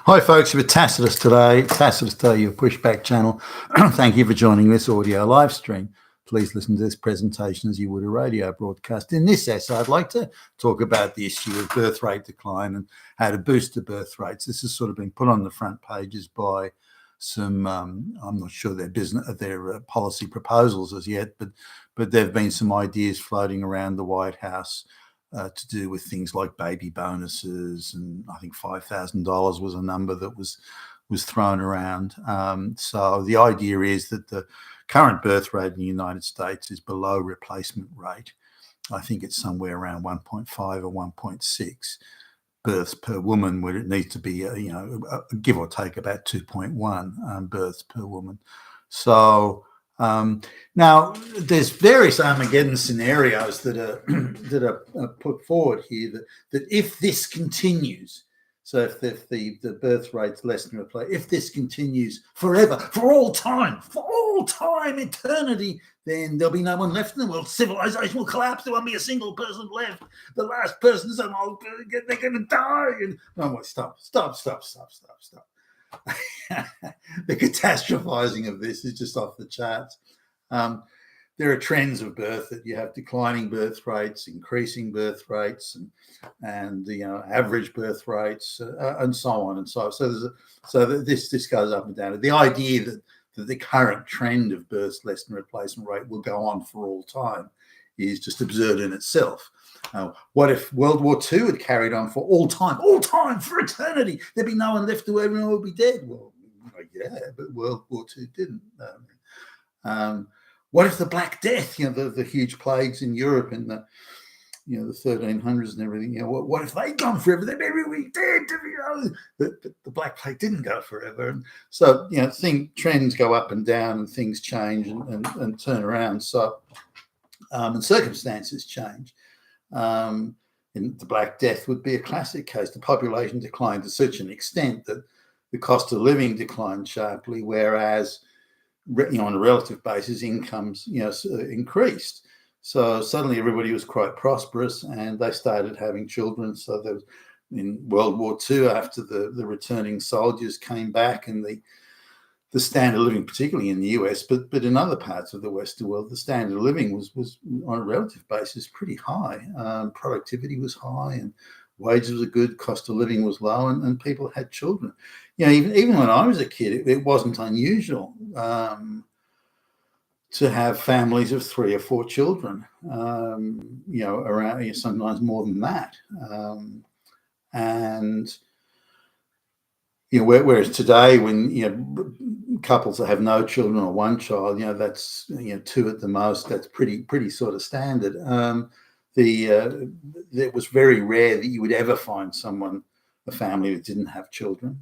Hi, folks. You're Tacitus today. Tacitus Today, your pushback channel. Thank you for joining this audio live stream. Please listen to this presentation as you would a radio broadcast. In this essay, I'd like to talk about the issue of birth rate decline and how to boost the birth rates. This has sort of been put on the front pages by some, I'm not sure their policy proposals as yet, but there have been some ideas floating around the White House to do with things like baby bonuses, and I think $5,000 was a number that was thrown around. So the idea is that the current birth rate in the United States is below replacement rate. I think it's somewhere around 1.5 or 1.6 births per woman, where it needs to be, give or take about 2.1 births per woman. So now there's various Armageddon scenarios that are put forward here that if this continues, so if the birth rate's less than replace, if this continues forever, for all time, eternity, then there'll be no one left in the world. Civilization will collapse. There won't be a single person left. The last person's they're going to die. And no, stop. The catastrophizing of this is just off the charts. There are trends of birth that you have declining birth rates, increasing birth rates, and average birth rates, and so on and so on. So this goes up and down. The idea that the current trend of births less than replacement rate will go on for all time is just absurd in itself. What if World War II had carried on for all time, for eternity? There'd be no one left to everyone would be dead. Well, yeah, but World War II didn't. What if the Black Death, the huge plagues in Europe in the 1300s and everything, what if they'd gone forever? They'd be everybody dead, but the Black Plague didn't go forever. And so, trends go up and down and things change and turn around. So, and circumstances change. And the Black Death would be a classic case. The population declined to such an extent that the cost of living declined sharply, whereas on a relative basis, incomes increased. So suddenly everybody was quite prosperous, and they started having children. So there was, in World War II, after the returning soldiers came back, and the standard of living, particularly in the US, but in other parts of the Western world, the standard of living was on a relative basis pretty high. Productivity was high, and wages were good. Cost of living was low, and people had children. Even when I was a kid, it wasn't unusual to have families of 3 or 4 children. Around sometimes more than that, and whereas today, when couples that have no children or one child, that's 2 at the most. That's pretty sort of standard. It was very rare that you would ever find a family that didn't have children,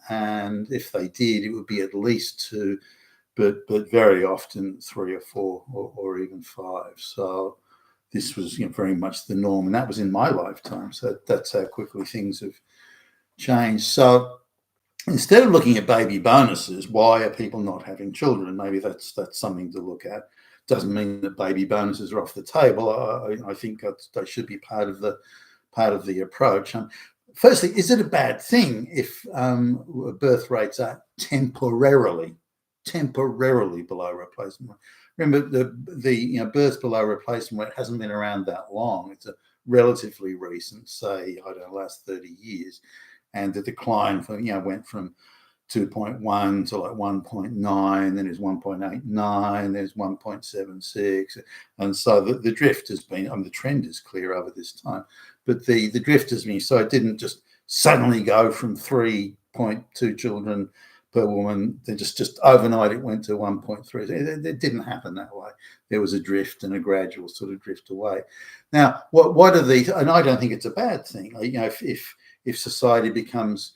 and if they did, it would be at least 2, but very often 3 or 4 or even 5. So this was very much the norm, and that was in my lifetime. So that's how quickly things have changed. So instead of looking at baby bonuses, why are people not having children? Maybe that's something to look at. Doesn't mean that baby bonuses are off the table. I think they should be part of the approach. Firstly, is it a bad thing if birth rates are temporarily below replacement rate? Remember, the births below replacement rate hasn't been around that long. It's a relatively recent, say, last 30 years. And the decline went from 2.1 to like 1.9, then there's 1.89, there's 1.76. And so the drift has been, the trend is clear over this time, but the drift has been, so it didn't just suddenly go from 3.2 children per woman, then just overnight it went to 1.3. It didn't happen that way. There was a drift and a gradual sort of drift away. Now, what are these? And I don't think it's a bad thing. If society becomes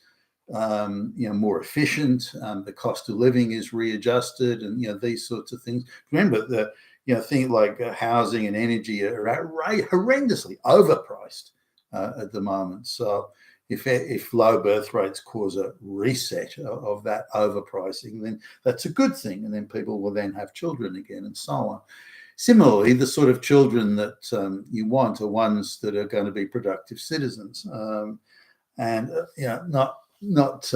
more efficient, the cost of living is readjusted, and these sorts of things. Remember, things like housing and energy are horrendously overpriced at the moment. So if low birth rates cause a reset of that overpricing, then that's a good thing, and then people will then have children again, and so on. Similarly, the sort of children that you want are ones that are going to be productive citizens, and not not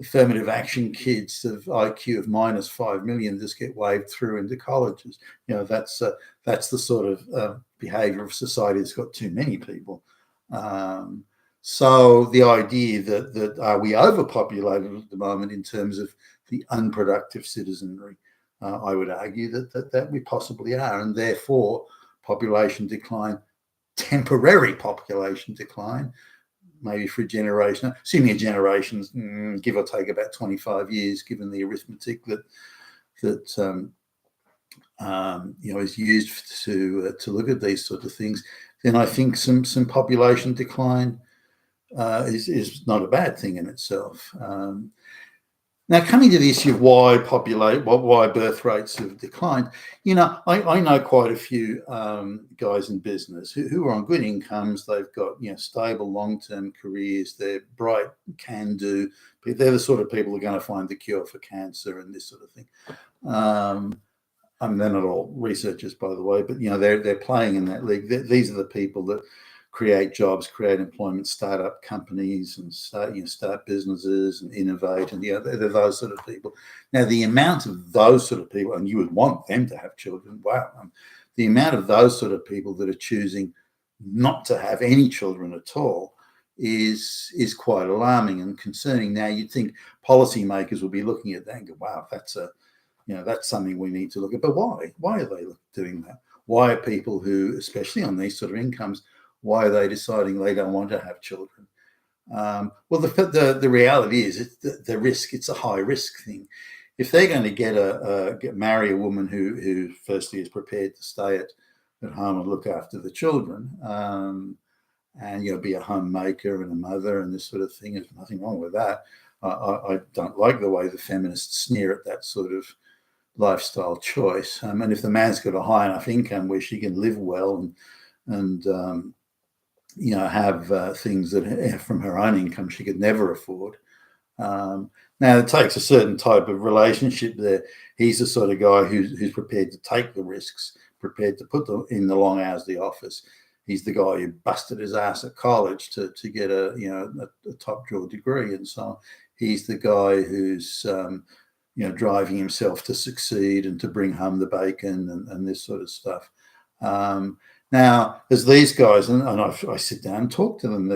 affirmative action kids of IQ of -5 million just get waved through into colleges. That's the sort of behaviour of society that's got too many people. So the idea that are we overpopulated at the moment in terms of the unproductive citizenry? I would argue that we possibly are, and therefore population decline, temporary population decline, maybe for a generation, assuming a generation's give or take about 25 years, given the arithmetic that is used to look at these sort of things, then I think some population decline is not a bad thing in itself. Now, coming to the issue of why birth rates have declined, I know quite a few guys in business who are on good incomes. They've got stable long-term careers. They're bright, can do. But they're the sort of people who are going to find the cure for cancer and this sort of thing. I mean, they're not all researchers, by the way, but they're playing in that league. These are the people that create jobs, create employment, start up companies, and start businesses and innovate, and they're those sort of people. Now, the amount of those sort of people, and you would want them to have children. Wow, the amount of those sort of people that are choosing not to have any children at all is quite alarming and concerning. Now, you'd think policymakers will be looking at that and go, "Wow, that's something we need to look at." But why? Why are they doing that? Why are people who, especially on these sort of incomes, why are they deciding they don't want to have children? Well, the reality is it's the risk. It's a high risk thing. If they're going to marry a woman who firstly is prepared to stay at home and look after the children, and be a homemaker and a mother and this sort of thing, there's nothing wrong with that. I don't like the way the feminists sneer at that sort of lifestyle choice. And if the man's got a high enough income where she can live well and have things that from her own income she could never afford. Now, it takes a certain type of relationship there. He's the sort of guy who's prepared to take the risks, prepared to put in the long hours of the office. He's the guy who busted his ass at college to get a top drawer degree, and so he's the guy who's driving himself to succeed and to bring home the bacon and this sort of stuff. Now, as these guys, and I sit down and talk to them,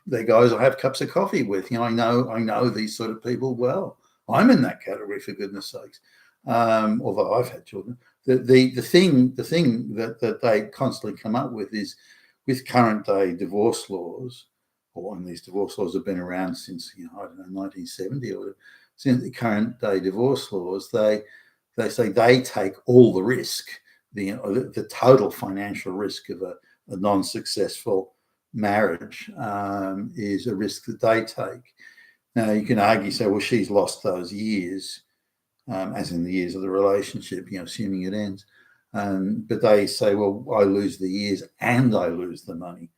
they're guys I have cups of coffee with. I know these sort of people well. I'm in that category, for goodness sakes. Although I've had children, the thing that they constantly come up with is, with current day divorce laws, and these divorce laws have been around since 1970 or whatever. Since the current day divorce laws, they say they take all the risk. The total financial risk of a non-successful marriage is a risk that they take. Now, you can argue, say, well, she's lost those years, as in the years of the relationship, assuming it ends. But they say, well, I lose the years and I lose the money.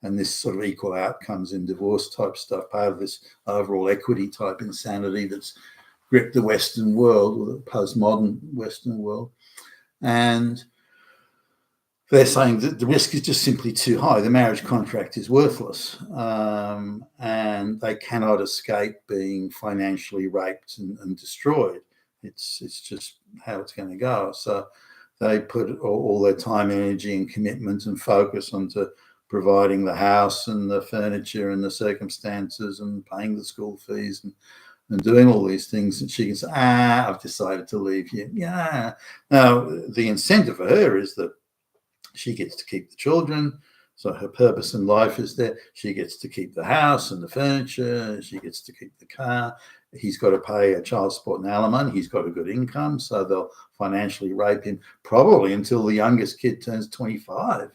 And this sort of equal outcomes in divorce type stuff, part of this overall equity type insanity that's gripped the Western world, or the postmodern Western world. And they're saying that the risk is just simply too high. The marriage contract is worthless, and they cannot escape being financially raped and destroyed. It's just how it's going to go. So they put all their time, energy, and commitment and focus onto providing the house and the furniture and the circumstances and paying the school fees and doing all these things, and she can say, I've decided to leave you. Yeah. Now, the incentive for her is that she gets to keep the children, so her purpose in life is there. She gets to keep the house and the furniture. She gets to keep the car. He's got to pay a child support and alimony. He's got a good income, so they'll financially rape him probably until the youngest kid turns 25.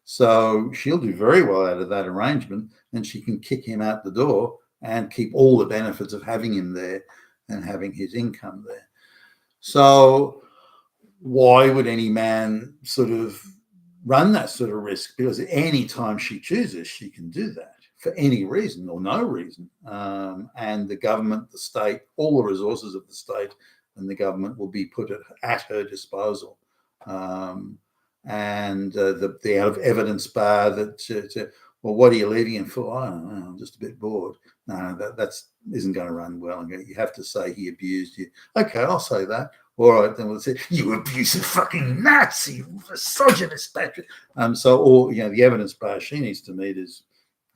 So she'll do very well out of that arrangement, and she can kick him out the door and keep all the benefits of having him there and having his income there. So why would any man sort of run that sort of risk? Because any time she chooses, she can do that for any reason or no reason. And the government, the state, all the resources of the state and the government will be put at her disposal. And the evidence bar that Well, what are you leaving him for? I don't know. I'm just a bit bored. No, that's isn't going to run well. You have to say he abused you. Okay, I'll say that. All right, then we'll say you abusive fucking Nazi, misogynist bastard. Or the evidence bar she needs to meet is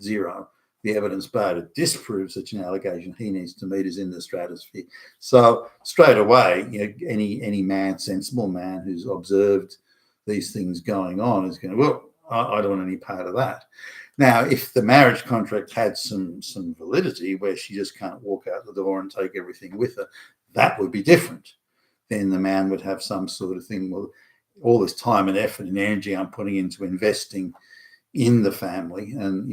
zero. The evidence bar that disproves such an allegation he needs to meet is in the stratosphere. So straight away, any man, sensible man who's observed these things going on is going, well, I don't want any part of that. Now, if the marriage contract had some validity where she just can't walk out the door and take everything with her, that would be different. Then the man would have some sort of thing. Well, all this time and effort and energy I'm putting into investing in the family, and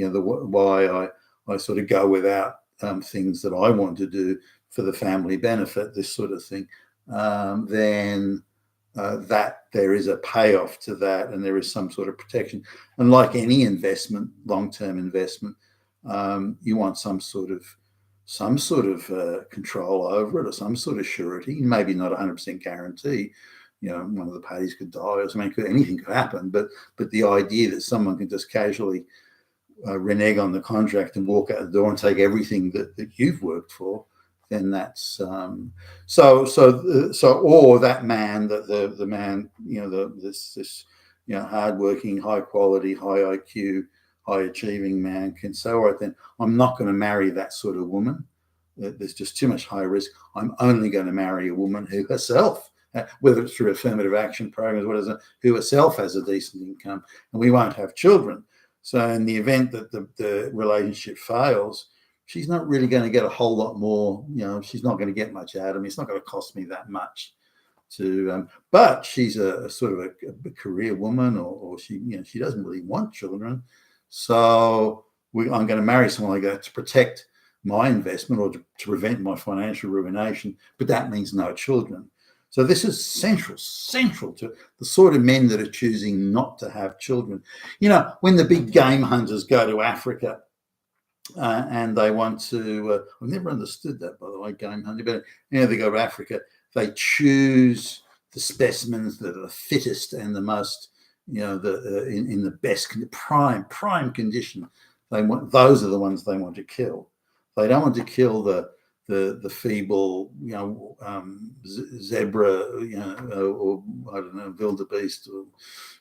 why I sort of go without things that I want to do for the family benefit, this sort of thing, then that there is a payoff to that, and there is some sort of protection. And like any investment, long-term investment, you want some sort of control over it, or some sort of surety. Maybe not 100% guarantee. One of the parties could die, or something. Anything could happen. But the idea that someone can just casually renege on the contract and walk out the door and take everything that you've worked for, then that's or that man, the man, this hardworking, high quality, high IQ, high achieving man can say, all right, then I'm not going to marry that sort of woman. There's just too much high risk. I'm only going to marry a woman who herself, whether it's through affirmative action programs, whatever, who herself has a decent income, and we won't have children. So in the event that the relationship fails, she's not really going to get a whole lot more. She's not going to get much out of me. It's not going to cost me that much but she's a sort of a career woman, or she doesn't really want children. So I'm going to marry someone like that to protect my investment, or to prevent my financial ruination. But that means no children. So this is central to the sort of men that are choosing not to have children. When the big game hunters go to Africa, and they want to, I've never understood that, by the way, game hunting, but they go to Africa, they choose the specimens that are the fittest and the most, in the best, prime condition. Those are the ones they want to kill. They don't want to kill the feeble, zebra, or I don't know, wildebeest or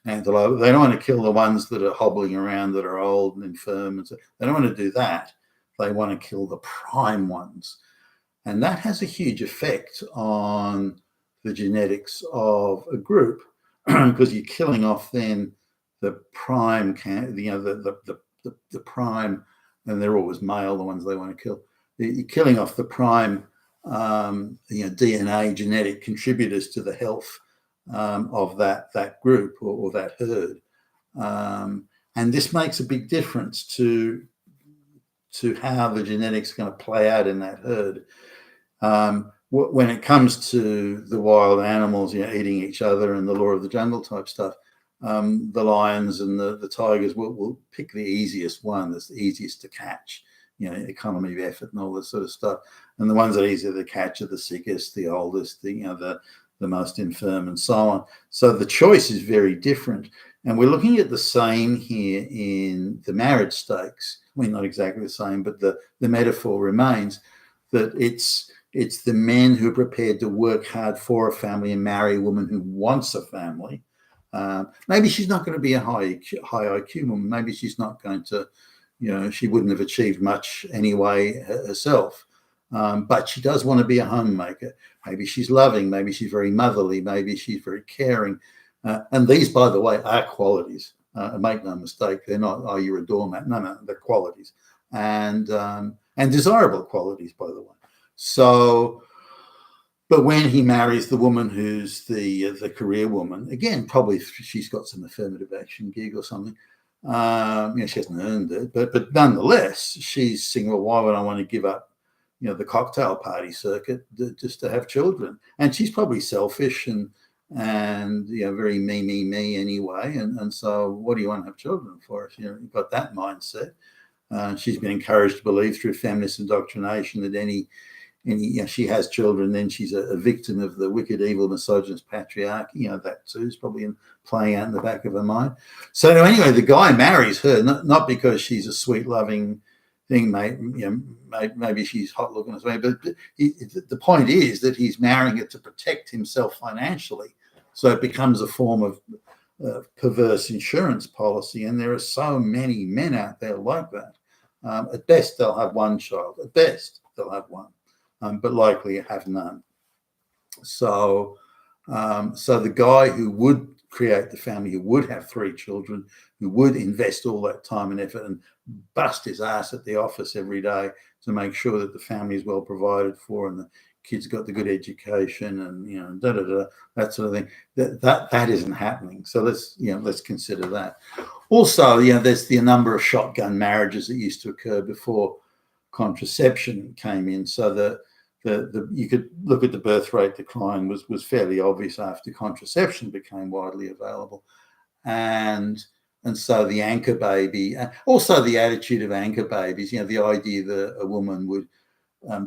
antelope. They don't want to kill the ones that are hobbling around, that are old and infirm, and so they don't want to do that. They want to kill the prime ones, and that has a huge effect on the genetics of a group, because you're killing off then the prime, the prime, and they're always male, the ones they want to kill. You're killing off the prime, DNA genetic contributors to the health of that group, or that herd, and this makes a big difference to how the genetics are going to play out in that herd. When it comes to the wild animals, eating each other and the law of the jungle type stuff, the lions and the tigers will pick the easiest one that's the easiest to catch. Economy of effort and all this sort of stuff. And the ones that are easier to catch are the sickest, the oldest, the most infirm, and so on. So the choice is very different. And we're looking at the same here in the marriage stakes. I mean, not exactly the same, but the metaphor remains that it's the men who are prepared to work hard for a family and marry a woman who wants a family. Maybe she's not going to be a high IQ woman. Maybe she's not going to, she wouldn't have achieved much anyway herself. But she does want to be a homemaker. Maybe she's loving. Maybe she's very motherly. Maybe she's very caring. And these, by the way, are qualities. Make no mistake, they're not, oh, you're a doormat. No, they're qualities. And desirable qualities, by the way. So, but when he marries the woman who's the career woman, again, probably she's got some affirmative action gig or something. She hasn't earned it, but nonetheless, she's saying, well, why would I want to give up, the cocktail party circuit just to have children? And she's probably selfish and very me anyway. And so what do you want to have children for if you've got that mindset? She's been encouraged to believe through feminist indoctrination that she has children, then she's a victim of the wicked, evil, misogynist patriarchy. That too is probably playing out in the back of her mind. So anyway, the guy marries her not because she's a sweet, loving thing, mate. Maybe she's hot looking as well, but the point is that he's marrying her to protect himself financially. So it becomes a form of perverse insurance policy, and there are so many men out there like that. At best, they'll have one child. At best, they'll have one. But likely have none. So the guy who would create the family, who would have 3 children, who would invest all that time and effort and bust his ass at the office every day to make sure that the family is well provided for and the kids got the good education and that sort of thing. That isn't happening. So let's consider that. Also, there's the number of shotgun marriages that used to occur before contraception came in. So that you could look at the birth rate decline was fairly obvious after contraception became widely available, and so the anchor baby, also the attitude of anchor babies, the idea that a woman would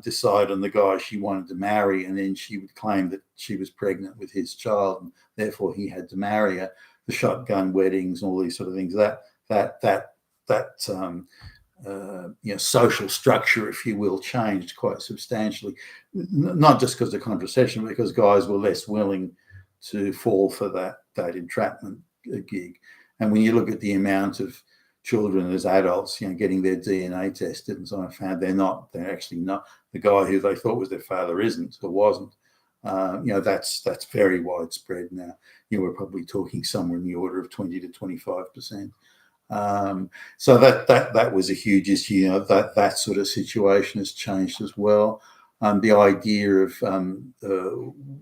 decide on the guy she wanted to marry, and then she would claim that she was pregnant with his child, and therefore he had to marry her. The shotgun weddings and all these sort of things. Social structure, if you will, changed quite substantially, not just because of contraception, but because guys were less willing to fall for that entrapment gig. And when you look at the amount of children as adults, getting their DNA tested and so on, found they're actually not. The guy who they thought was their father isn't or wasn't. That's very widespread now. We're probably talking somewhere in the order of 20 to 25%. So that was a huge issue. That sort of situation has changed as well. The idea of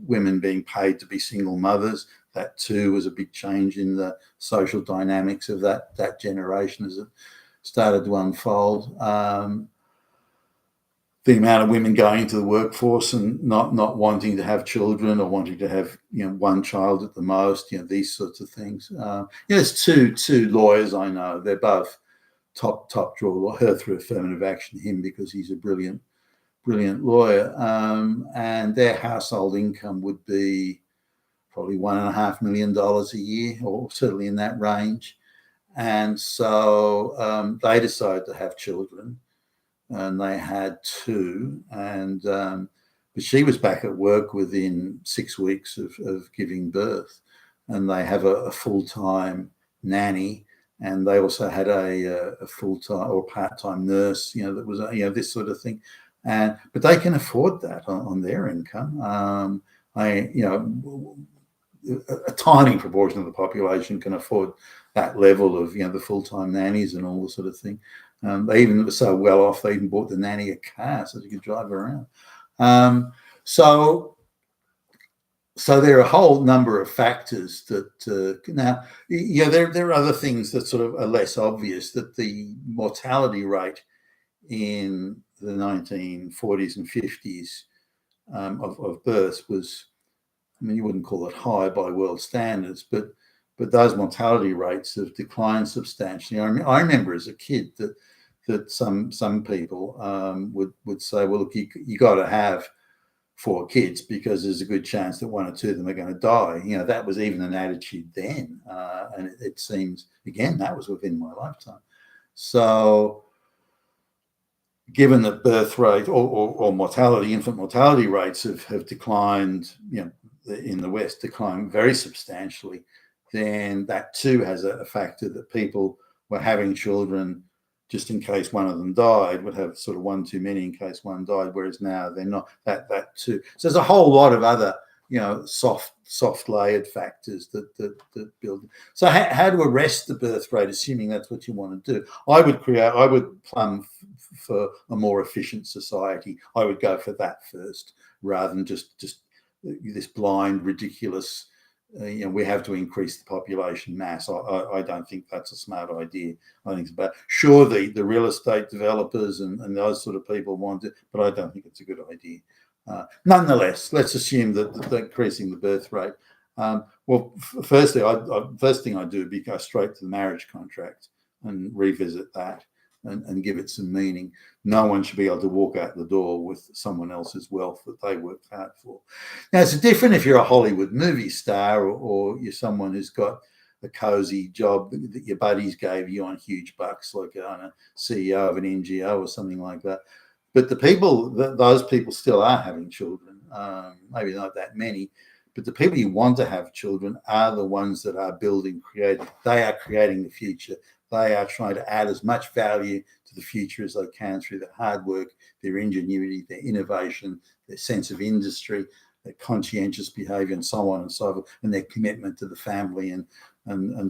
women being paid to be single mothers, that too was a big change in the social dynamics of that generation as it started to unfold. The amount of women going into the workforce and not wanting to have children or wanting to have one child at the most, these sorts of things. There's two lawyers I know. They're both top drawer. Her through affirmative action, him because he's a brilliant lawyer. And their household income would be probably $1.5 million a year, or certainly in that range. And so they decided to have children. And they had 2, and but she was back at work within 6 weeks of giving birth, and they have a full-time nanny, and they also had a full-time or part-time nurse, that was this sort of thing, but they can afford that on their income. A tiny proportion of the population can afford that level of the full-time nannies and all the sort of thing. They even were so well off they even bought the nanny a car so they could drive her around. So there are a whole number of factors that now there are other things that sort of are less obvious. That the mortality rate in the 1940s and 50s of births was, you wouldn't call it high by world standards, but those mortality rates have declined substantially. I remember as a kid that some people would say, well, look, you got to have 4 kids because there's a good chance that 1 or 2 of them are going to die. That was even an attitude then, and it seems again that was within my lifetime. So, given that birth rate or mortality, infant mortality rates have declined, in the West, declined very substantially, then that too has a factor that people were having children just in case one of them died, would have sort of 1 too many in case one died, whereas now they're not. That too. So there's a whole lot of other soft layered factors that build. So how to arrest the birth rate, assuming that's what you want to do? I would plumb for a more efficient society. I would go for that first, rather than just this blind, ridiculous. We have to increase the population mass. I don't think that's a smart idea. I think it's about, sure, the real estate developers and those sort of people want it, but I don't think it's a good idea. Nonetheless, let's assume that increasing the birth rate. First thing I do would be go straight to the marriage contract and revisit that. and give it some meaning. No one should be able to walk out the door with someone else's wealth that they worked hard for. Now, it's different if you're a Hollywood movie star, or you're someone who's got a cozy job that your buddies gave you on huge bucks, like a CEO of an NGO or something like that. But the people, those people still are having children, maybe not that many, but the people you want to have children are the ones that are building, creating. They are creating the future. They are trying to add as much value to the future as they can through their hard work, their ingenuity, their innovation, their sense of industry, their conscientious behavior, and so on and so forth, and their commitment to the family and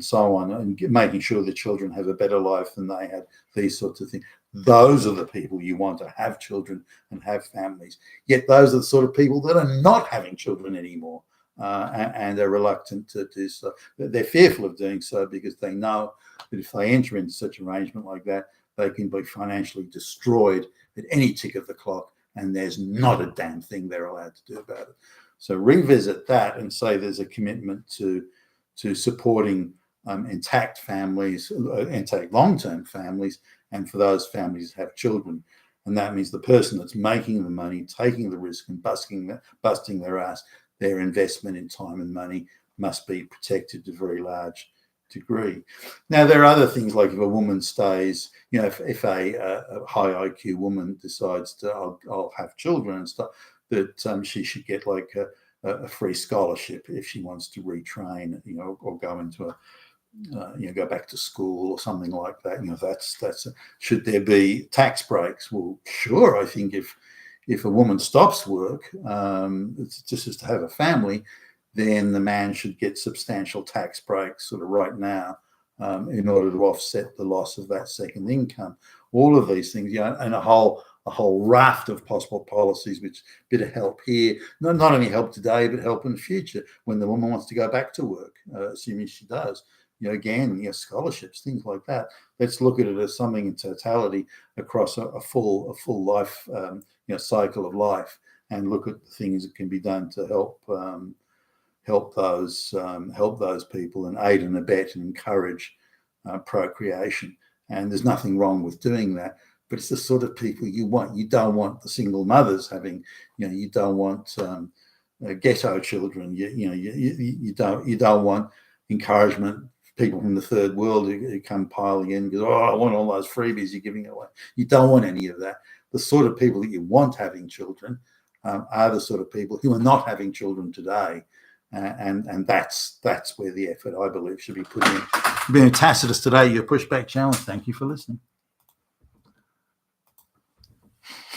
so on, and making sure the children have a better life than they had, these sorts of things. Those are the people you want to have children and have families. Yet those are the sort of people that are not having children anymore, and are reluctant to do so. They're fearful of doing so because they know that if they enter into such an arrangement like that, they can be financially destroyed at any tick of the clock, and there's not a damn thing they're allowed to do about it. So revisit that and say there's a commitment to supporting intact families, intact long-term families, and for those families to have children. And that means the person that's making the money, taking the risk and busting their ass, their investment in time and money must be protected to a very large degree. Now, there are other things, like if a woman stays, if a high IQ woman decides to, I'll have children and stuff, that she should get like a free scholarship if she wants to retrain, or go into go back to school or something like that. That's should there be tax breaks? Well, sure. I think if a woman stops work, it's just to have a family, then the man should get substantial tax breaks sort of right now, in order to offset the loss of that second income. All of these things, and a whole raft of possible policies, which bit of help here, not only help today, but help in the future when the woman wants to go back to work, assuming she does. Again, scholarships, things like that. Let's look at it as something in totality across a full life, cycle of life, and look at the things that can be done to help those people and aid and abet and encourage procreation. And there's nothing wrong with doing that, but it's the sort of people you want. You don't want the single mothers having, you don't want ghetto children. You don't want encouragement. People from the third world who come piling in because, I want all those freebies you're giving away. You don't want any of that. The sort of people that you want having children are the sort of people who are not having children today. And that's where the effort, I believe, should be put in. Being Tacitus today, your Pushback Challenge. Thank you for listening.